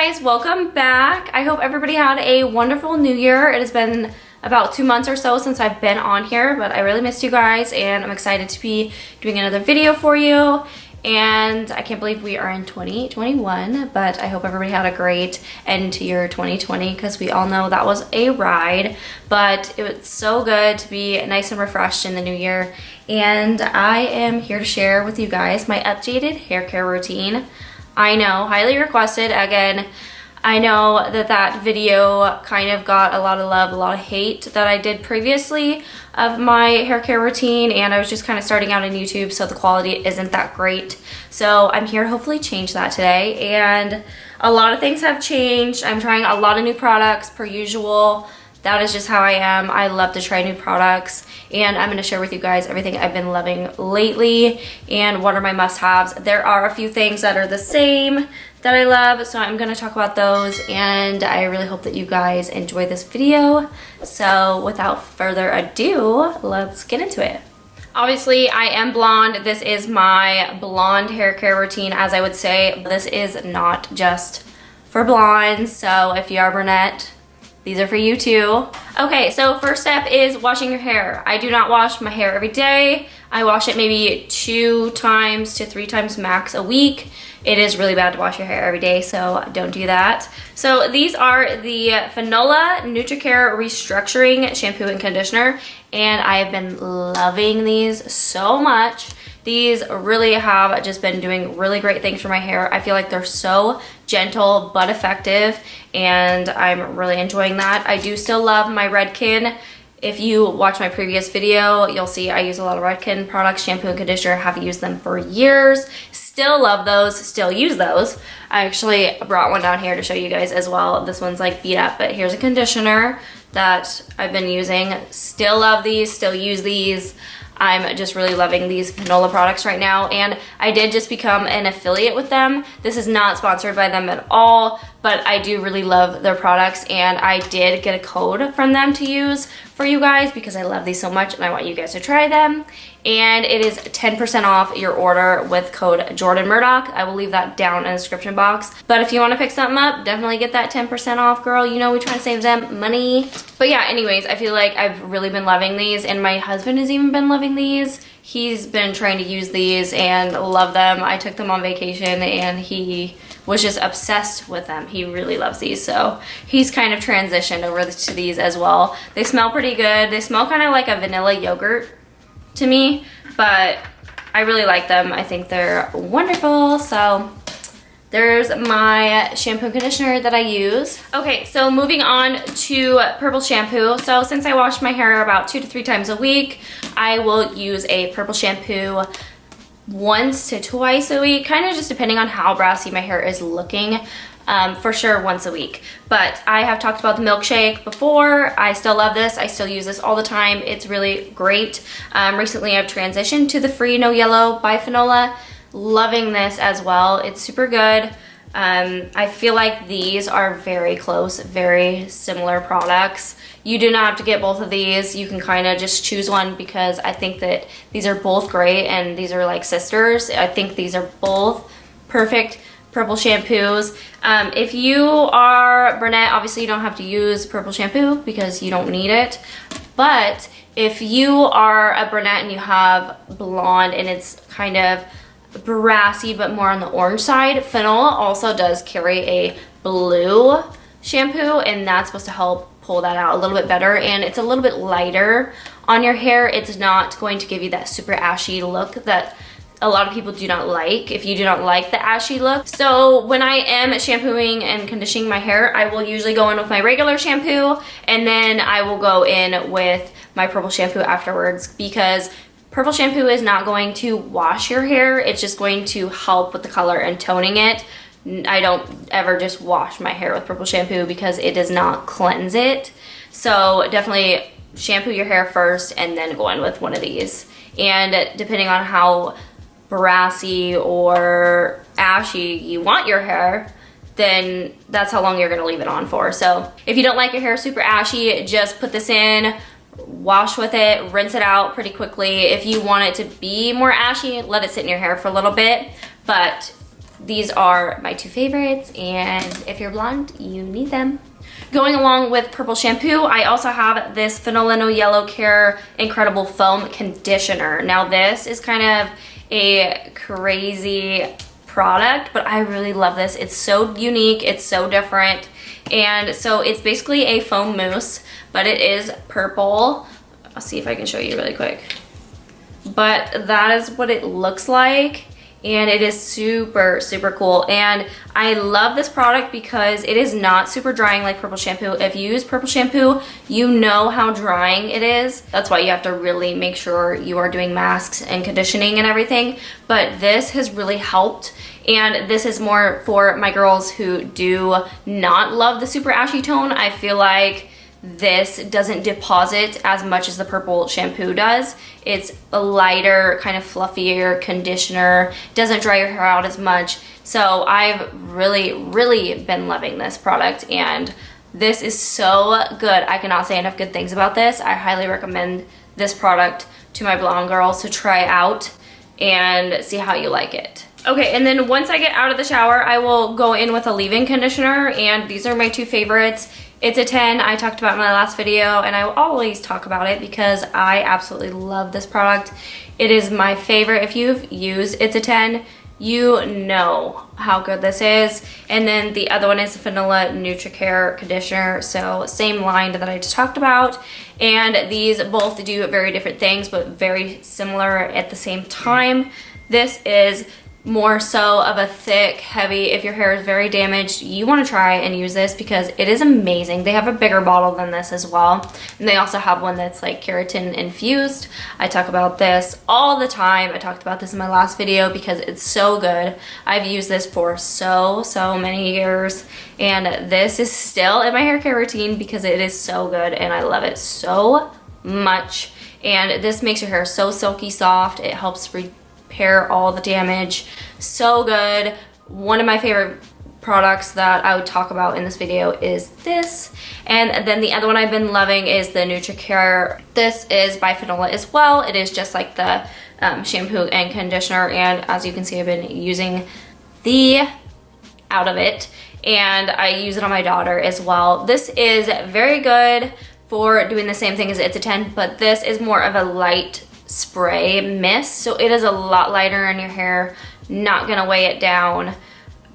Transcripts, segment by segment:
guys, welcome back. I hope everybody had a wonderful new year. It has been about 2 months or so since I've been on here, but I really missed you guys and I'm excited to be doing another video for you. And I can't believe we are in 2021, but I hope everybody had a great end to your 2020 because we all know that was a ride, but it was so good to be nice and refreshed in the new year. And I am here to share with you guys my updated hair care routine. I know, highly requested. Again, I know that video kind of got a lot of love, a lot of hate that I did previously of my hair care routine, and I was just kind of starting out on YouTube, so the quality isn't that great. So I'm here to hopefully change that today, and a lot of things have changed. I'm trying a lot of new products per usual. That is just how I am. I love to try new products, and I'm going to share with you guys everything I've been loving lately and what are my must-haves. There are a few things that are the same that I love, so I'm going to talk about those, and I really hope that you guys enjoy this video. So without further ado, let's get into it. Obviously, I am blonde. This is my blonde hair care routine, as I would say. This is not just for blondes, so if you are brunette, these are for you too. Okay, so first step is washing your hair. I do not wash my hair every day. I wash it maybe 2 times to 3 times max a week. It is really bad to wash your hair every day, so don't do that. So these are the Fanola NutriCare Restructuring Shampoo and Conditioner, and I have been loving these so much. These really have just been doing really great things for my hair. I feel like they're so gentle but effective, and I'm really enjoying that. I do still love my Redken. If you watch my previous video, you'll see I use a lot of Redken products, shampoo and conditioner, have used them for years. Still love those, still use those. I actually brought one down here to show you guys as well. This one's like beat up, but here's a conditioner that I've been using. Still love these, still use these. I'm just really loving these Fanola products right now, and I did just become an affiliate with them. This is not sponsored by them at all, but I do really love their products, and I did get a code from them to use for you guys because I love these so much and I want you guys to try them. And it is 10% off your order with code Jordan Murdock. I will leave that down in the description box. But if you want to pick something up, definitely get that 10% off, girl. You know we try to save them money. But yeah, anyways, I feel like I've really been loving these, and my husband has even been loving these. He's been trying to use these and love them. I took them on vacation and he was just obsessed with them. He really loves these, so he's kind of transitioned over to these as well. They smell pretty good. They smell kind of like a vanilla yogurt to me, but I really like them. I think they're wonderful. So there's my shampoo and conditioner that I use. Okay, so moving on to purple shampoo. So since I wash my hair about 2 to 3 times a week, I will use a purple shampoo once to twice a week, kind of just depending on how brassy my hair is looking. For sure once a week. But I have talked about the milkshake before. I still love this. I still use this all the time. It's really great. Recently I've transitioned to the Free No Yellow by Fanola. Loving this as well. It's super good. I feel like these are very close, very similar products. You do not have to get both of these. You can kind of just choose one because I think that these are both great and these are like sisters. I think these are both perfect purple shampoos. If you are brunette, obviously you don't have to use purple shampoo because you don't need it. But if you are a brunette and you have blonde and it's kind of brassy but more on the orange side, Fanola also does carry a blue shampoo, and that's supposed to help pull that out a little bit better, and it's a little bit lighter on your hair. It's not going to give you that super ashy look that a lot of people do not like, if you do not like the ashy look. So when I am shampooing and conditioning my hair, I will usually go in with my regular shampoo, and then I will go in with my purple shampoo afterwards, because purple shampoo is not going to wash your hair. It's just going to help with the color and toning it. I don't ever just wash my hair with purple shampoo because it does not cleanse it. So definitely shampoo your hair first and then go in with one of these. And depending on how brassy or ashy you want your hair, then that's how long you're gonna leave it on for. So if you don't like your hair super ashy, just put this in, wash with it, rinse it out pretty quickly. If you want it to be more ashy, let it sit in your hair for a little bit, but these are my two favorites, and if you're blonde, you need them. Going along with purple shampoo, I also have this Fanola No Yellow Care Incredible Foam Conditioner. Now this is kind of a crazy product, but I really love this. It's so unique, it's so different. And so it's basically a foam mousse, but it is purple. I'll see if I can show you really quick. But that is what it looks like. And it is super, super cool. And I love this product because it is not super drying like purple shampoo. If you use purple shampoo, you know how drying it is. That's why you have to really make sure you are doing masks and conditioning and everything. But this has really helped. And this is more for my girls who do not love the super ashy tone. I feel like this doesn't deposit as much as the purple shampoo does. It's a lighter, kind of fluffier conditioner, doesn't dry your hair out as much. So I've really, really been loving this product, and this is so good. I cannot say enough good things about this. I highly recommend this product to my blonde girls to try out and see how you like it. Okay, and then once I get out of the shower, I will go in with a leave-in conditioner, and these are my two favorites. It's a 10, I talked about in my last video, and I will always talk about it because I absolutely love this product. It is my favorite. If you've used It's a 10, you know how good this is. And then the other one is the Fanola NutriCare conditioner, so same line that I just talked about. And these both do very different things, but very similar at the same time. This is more so of a thick, heavy, if your hair is very damaged, you want to try and use this because it is amazing. They have a bigger bottle than this as well. And they also have one that's like keratin infused. I talk about this all the time. I talked about this in my last video because it's so good. I've used this for so many years. And this is still in my hair care routine because it is so good and I love it so much. And this makes your hair so silky soft. It helps repair all the damage. So good. One of my favorite products that I would talk about in this video is this. And then the other one I've been loving is the NutriCare. This is by Fanola as well. It is just like the shampoo and conditioner, and as you can see, I've been using the out of it, and I use it on my daughter as well. This is very good for doing the same thing as It's a 10, but this is more of a light spray mist, so it is a lot lighter in your hair, not gonna weigh it down,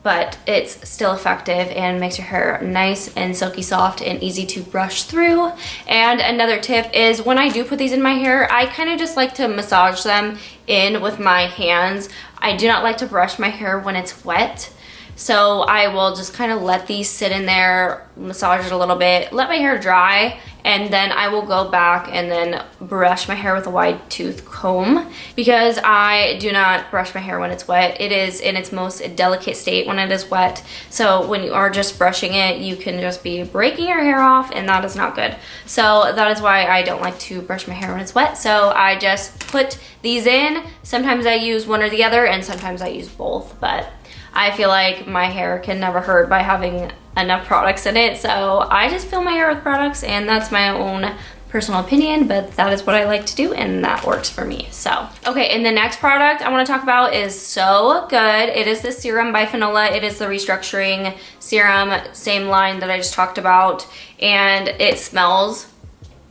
but it's still effective and makes your hair nice and silky soft and easy to brush through. And another tip is when I do put these in my hair, I kind of just like to massage them in with my hands. I do not like to brush my hair when it's wet. So I will just kind of let these sit in there, massage it a little bit, let my hair dry, and then I will go back and then brush my hair with a wide tooth comb because I do not brush my hair when it's wet. It is in its most delicate state when it is wet. So when you are just brushing it, you can just be breaking your hair off, and that is not good. So that is why I don't like to brush my hair when it's wet. So I just put these in. Sometimes I use one or the other, and sometimes I use both, but I feel like my hair can never hurt by having enough products in it, so I just fill my hair with products, and that's my own personal opinion, but that is what I like to do, and that works for me. So okay, and the next product I want to talk about is so good. It is the serum by Fanola. It is the restructuring serum, same line that I just talked about, and it smells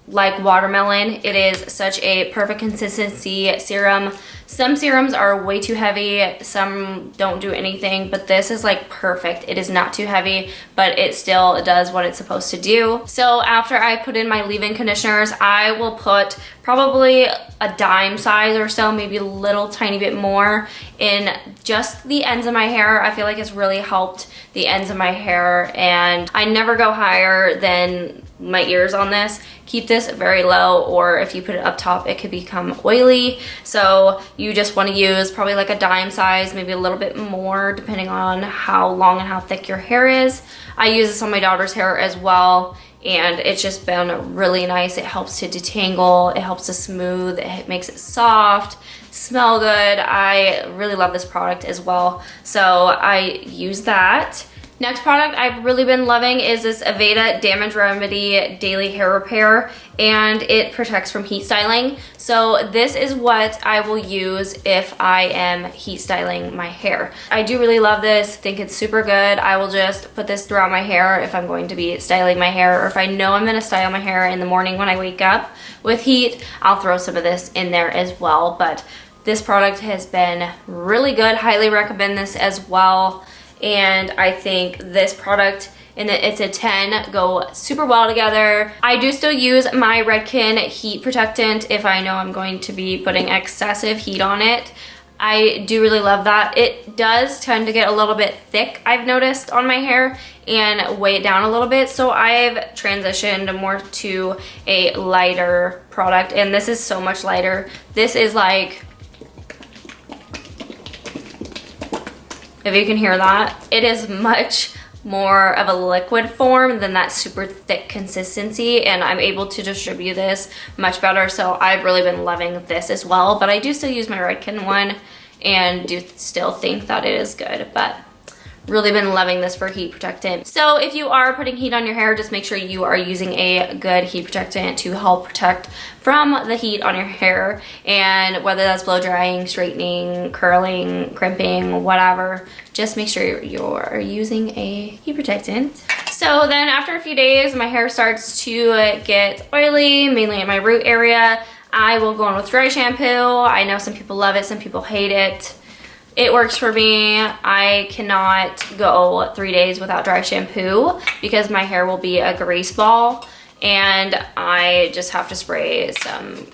like watermelon. It is such a perfect consistency serum. Some serums are way too heavy, some don't do anything, but this is like perfect. It is not too heavy, but it still does what it's supposed to do. So after I put in my leave-in conditioners, I will put probably a dime size or so, maybe a little tiny bit more in just the ends of my hair. I feel like it's really helped the ends of my hair, and I never go higher than my ears on this. Keep this very low, or if you put it up top, it could become oily. So you just want to use probably like a dime size, maybe a little bit more depending on how long and how thick your hair is. I use this on my daughter's hair as well, and it's just been really nice. It helps to detangle, it helps to smooth, it makes it soft, smell good. I really love this product as well, so I use that. Next product I've really been loving is this Aveda Damage Remedy Daily Hair Repair, and it protects from heat styling. So this is what I will use if I am heat styling my hair. I do really love this, think it's super good. I will just put this throughout my hair if I'm going to be styling my hair, or if I know I'm gonna style my hair in the morning when I wake up with heat, I'll throw some of this in there as well. But this product has been really good, highly recommend this as well. And I think this product, and it's a 10, go super well together. I do still use my Redken heat protectant if I know I'm going to be putting excessive heat on it. I do really love that. It does tend to get a little bit thick, I've noticed, on my hair and weigh it down a little bit. So I've transitioned more to a lighter product, and this is so much lighter. This is like, if you can hear that, it is much more of a liquid form than that super thick consistency, and I'm able to distribute this much better. So I've really been loving this as well, but I do still use my Redken one and do still think that it is good, but really been loving this for heat protectant. So if you are putting heat on your hair, just make sure you are using a good heat protectant to help protect from the heat on your hair, and whether that's blow drying, straightening, curling, crimping, whatever, just make sure you're using a heat protectant. So then after a few days, my hair starts to get oily, mainly in my root area. I will go in with dry shampoo. I know some people love it, some people hate it. It works for me. I cannot go 3 days without dry shampoo because my hair will be a grease ball, and I just have to spray some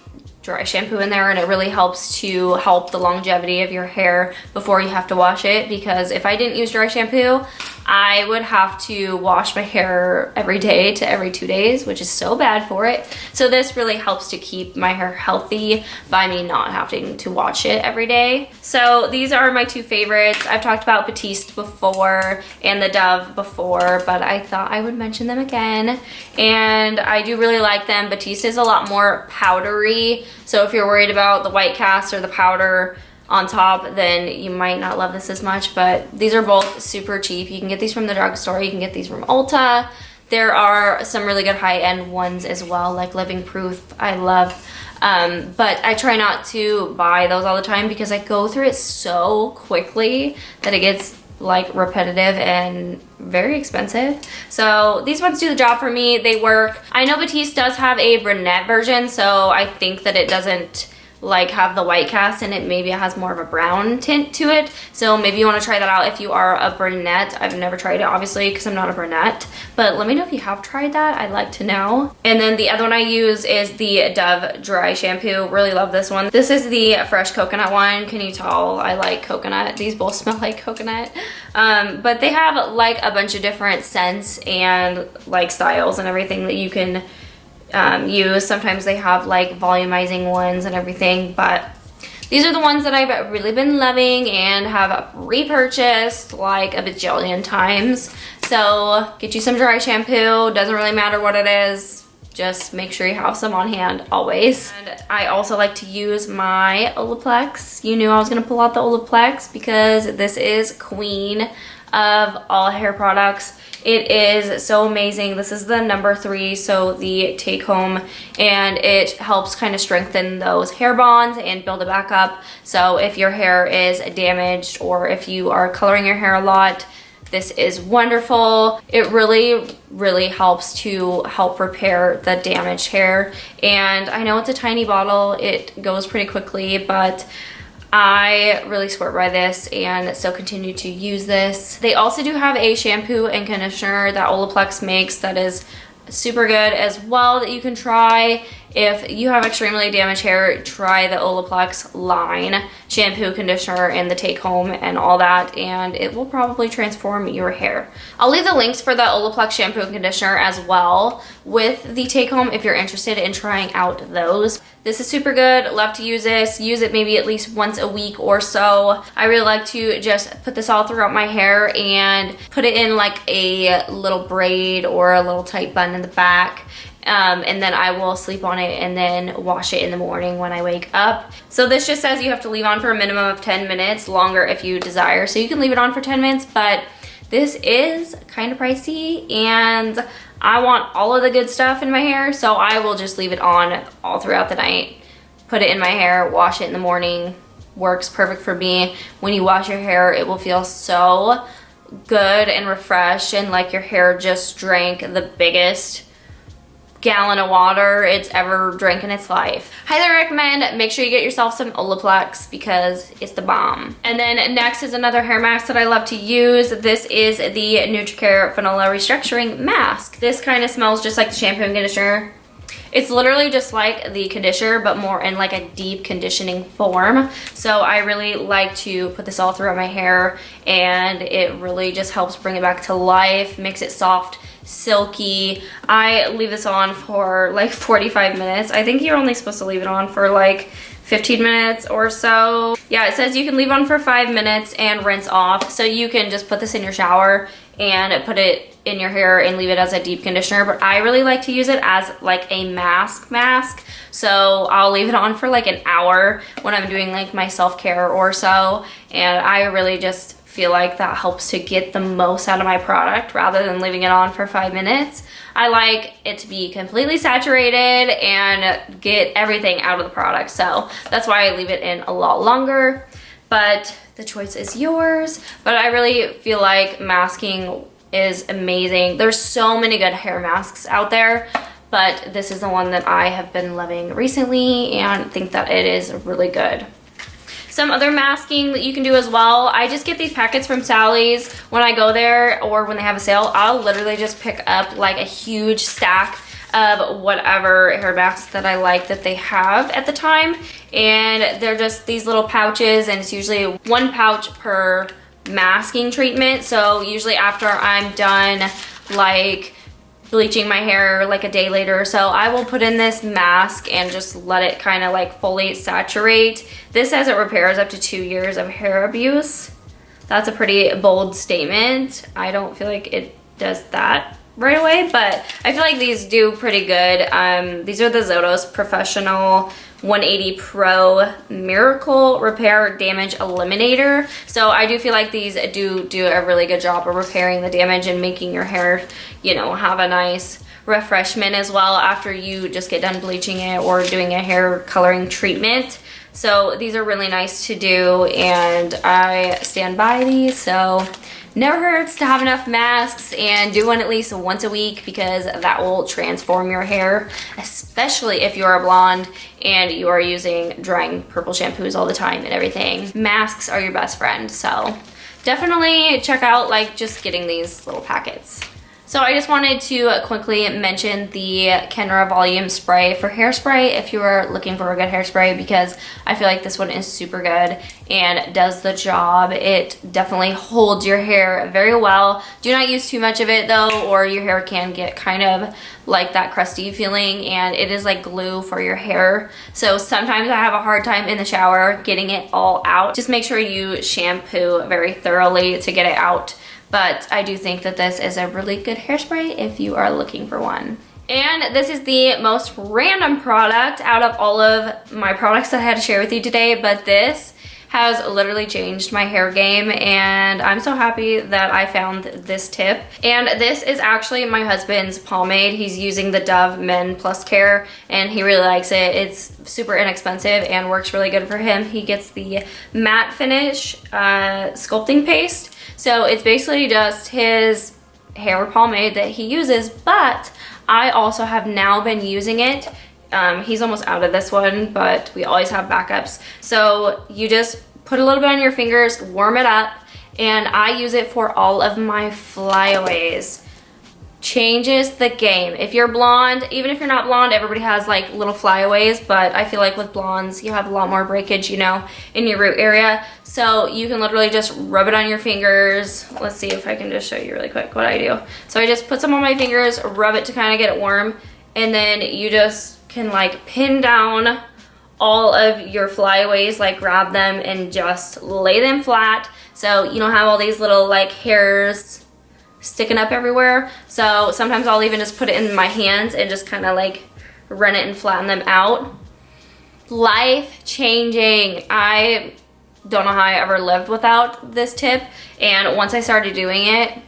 dry shampoo in there, and it really helps to help the longevity of your hair before you have to wash it. Because if I didn't use dry shampoo, I would have to wash my hair every day to every 2 days, which is so bad for it. So this really helps to keep my hair healthy by me not having to wash it every day. So these are my two favorites. I've talked about Batiste before and the Dove before, but I thought I would mention them again. And I do really like them. Batiste is a lot more powdery, so if you're worried about the white cast or the powder on top, then you might not love this as much. But these are both super cheap. You can get these from the drugstore, you can get these from Ulta. There are some really good high-end ones as well, like Living Proof, I love. But I try not to buy those all the time because I go through it so quickly that it gets like repetitive and very expensive. So these ones do the job for me. They work. I know Batiste does have a brunette version, so I think that it doesn't like have the white cast in it. Maybe it has more of a brown tint to it, so maybe you want to try that out if you are a brunette. I've never tried it, obviously, because I'm not a brunette, but let me know if you have tried that. I'd like to know. And then the other one I use is the Dove dry shampoo. Really love this one. This is the fresh coconut one. Can you tell I like coconut? These both smell like coconut. But they have like a bunch of different scents and like styles and everything that you can use. Sometimes they have like volumizing ones and everything, but these are the ones that I've really been loving and have repurchased like a bajillion times. So get you some dry shampoo. Doesn't really matter what it is, just make sure you have some on hand always. And I also like to use my Olaplex. You knew I was gonna pull out the Olaplex because this is queen of all hair products. It is so amazing. This is the number 3, so the take home, and it helps kind of strengthen those hair bonds and build it back up. So if your hair is damaged or if you are coloring your hair a lot, this is wonderful. It really helps to help repair the damaged hair. And I know it's a tiny bottle, it goes pretty quickly, but I really swear by this and still continue to use this. They also do have a shampoo and conditioner that Olaplex makes that is super good as well that you can try. If you have extremely damaged hair, try the Olaplex line shampoo, conditioner, and the take home and all that, and it will probably transform your hair. I'll leave the links for the Olaplex shampoo and conditioner as well with the take home if you're interested in trying out those. This is super good. Love to use this. Use it maybe at least once a week or so. I really like to just put this all throughout my hair and put it in like a little braid or a little tight bun in the back. And then I will sleep on it and then wash it in the morning when I wake up. So this just says you have to leave on for a minimum of 10 minutes, longer if you desire. So you can leave it on for 10 minutes, but this is kind of pricey and I want all of the good stuff in my hair, so I will just leave it on all throughout the night. Put it in my hair, wash it in the morning. Works perfect for me. When you wash your hair, it will feel so good and refreshed and like your hair just drank the biggest gallon of water it's ever drank in its life. Highly recommend. Make sure you get yourself some Olaplex because it's the bomb. And then next is another hair mask that I love to use. This is the Haircare Fanola Restructuring Mask. This kind of smells just like the shampoo and conditioner. It's literally just like the conditioner, but more in like a deep conditioning form. So I really like to put this all throughout my hair, and it really just helps bring it back to life, makes it soft, silky. I leave this on for like 45 minutes. I think you're only supposed to leave it on for like 15 minutes or so. Yeah, it says you can leave on for 5 minutes and rinse off. So you can just put this in your shower and put it in your hair and leave it as a deep conditioner, but I really like to use it as like a mask. So I'll leave it on for like an hour when I'm doing like my self-care or so, and I really just feel like that helps to get the most out of my product rather than leaving it on for 5 minutes. I like it to be completely saturated and get everything out of the product, so that's why I leave it in a lot longer, but the choice is yours. But I really feel like masking is amazing. There's so many good hair masks out there, but this is the one that I have been loving recently and think that it is really good. Some other masking that you can do as well, I just get these packets from Sally's when I go there, or when they have a sale. I'll literally just pick up like a huge stack of whatever hair masks that I like that they have at the time, and they're just these little pouches, and it's usually 1 pouch per masking treatment. So usually after I'm done like bleaching my hair like a day later or so, I will put in this mask and just let it kind of like fully saturate. This says it repairs up to 2 years of hair abuse. That's a pretty bold statement. I don't feel like it does that right away, but I feel like these do pretty good. These are the XOXO Professional 180 Pro Miracle Repair Damage Eliminator. So I do feel like these do a really good job of repairing the damage and making your hair, you know, have a nice refreshment as well after you just get done bleaching it or doing a hair coloring treatment. So these are really nice to do, and I stand by these, so never hurts to have enough masks, and do one at least once a week because that will transform your hair, especially if you are blonde and you are using drying purple shampoos all the time and everything. Masks are your best friend, so definitely check out like just getting these little packets. So I just wanted to quickly mention the Kenra Volume Spray for hairspray if you are looking for a good hairspray, because I feel like this one is super good and does the job. It definitely holds your hair very well. Do not use too much of it though, or your hair can get kind of like that crusty feeling, and it is like glue for your hair. So sometimes I have a hard time in the shower getting it all out. Just make sure you shampoo very thoroughly to get it out. But I do think that this is a really good hairspray if you are looking for one. And this is the most random product out of all of my products that I had to share with you today, but this has literally changed my hair game, and I'm so happy that I found this tip. And this is actually my husband's pomade. He's using the Dove Men Plus Care, and he really likes it. It's super inexpensive and works really good for him. He gets the matte finish sculpting paste. So it's basically just his hair pomade that he uses, but I also have now been using it. He's almost out of this one, but we always have backups. So you just put a little bit on your fingers, warm it up, and I use it for all of my flyaways. Changes the game. If you're blonde, even if you're not blonde, everybody has like little flyaways, but I feel like with blondes, you have a lot more breakage, you know, in your root area. So you can literally just rub it on your fingers. Let's see if I can just show you really quick what I do. So I just put some on my fingers, rub it to kind of get it warm, and then you just can like pin down all of your flyaways, like grab them and just lay them flat so you don't have all these little like hairs sticking up everywhere. So sometimes I'll even just put it in my hands and just kind of like run it and flatten them out. Life changing. I don't know how I ever lived without this tip, and once I started doing it,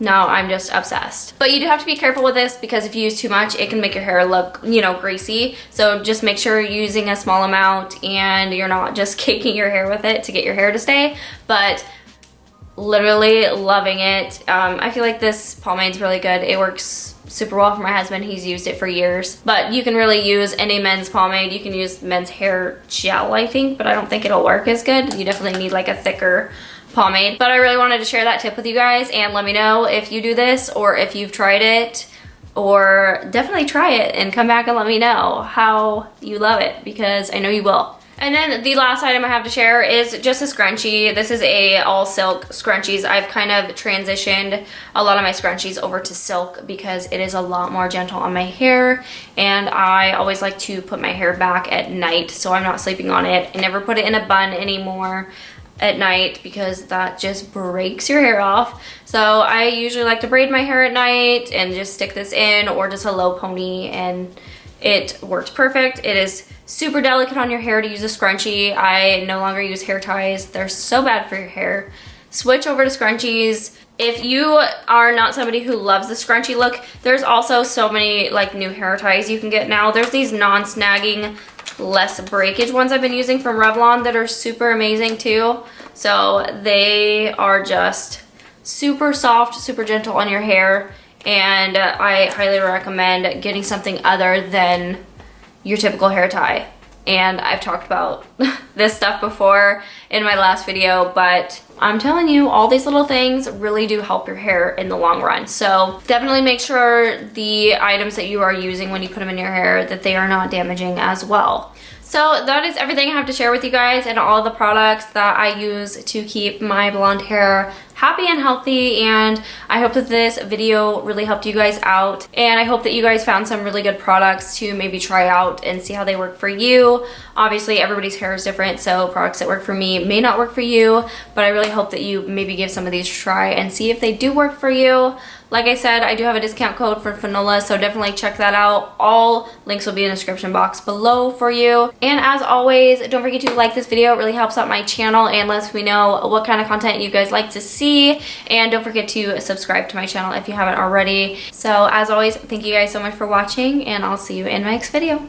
now I'm just obsessed. But you do have to be careful with this because if you use too much, it can make your hair look, you know, greasy. So just make sure you're using a small amount and you're not just caking your hair with it to get your hair to stay. But literally loving it. I feel like this pomade's really good. It works super well for my husband. He's used it for years. But you can really use any men's pomade. You can use men's hair gel, I think, but I don't think it'll work as good. You definitely need like a thicker pomade. But I really wanted to share that tip with you guys, and let me know if you do this or if you've tried it, or definitely try it and come back and let me know how you love it, because I know you will. And then the last item I have to share is just a scrunchie. This is a all silk scrunchies. I've kind of transitioned a lot of my scrunchies over to silk because it is a lot more gentle on my hair, and I always like to put my hair back at night so I'm not sleeping on it. I never put it in a bun anymore at night because that just breaks your hair off. So I usually like to braid my hair at night and just stick this in, or just a low pony, and it works perfect. It is super delicate on your hair to use a scrunchie. I no longer use hair ties. They're so bad for your hair. Switch over to scrunchies. If you are not somebody who loves the scrunchie look, there's also so many like new hair ties you can get now. There's these non-snagging, less breakage ones I've been using from Revlon that are super amazing too. So they are just super soft, super gentle on your hair, and I highly recommend getting something other than your typical hair tie. And I've talked about this stuff before in my last video, but I'm telling you, all these little things really do help your hair in the long run. So definitely make sure the items that you are using when you put them in your hair, that they are not damaging as well. So that is everything I have to share with you guys, and all the products that I use to keep my blonde hair happy and healthy. And I hope that this video really helped you guys out, and I hope that you guys found some really good products to maybe try out and see how they work for you. Obviously everybody's hair is different, so products that work for me may not work for you, but I really hope that you maybe give some of these a try and see if they do work for you. Like I said, I do have a discount code for Fanola, so definitely check that out. All links will be in the description box below for you. And as always, don't forget to like this video. It really helps out my channel and lets me know what kind of content you guys like to see. And don't forget to subscribe to my channel if you haven't already. So as always, thank you guys so much for watching, and I'll see you in my next video.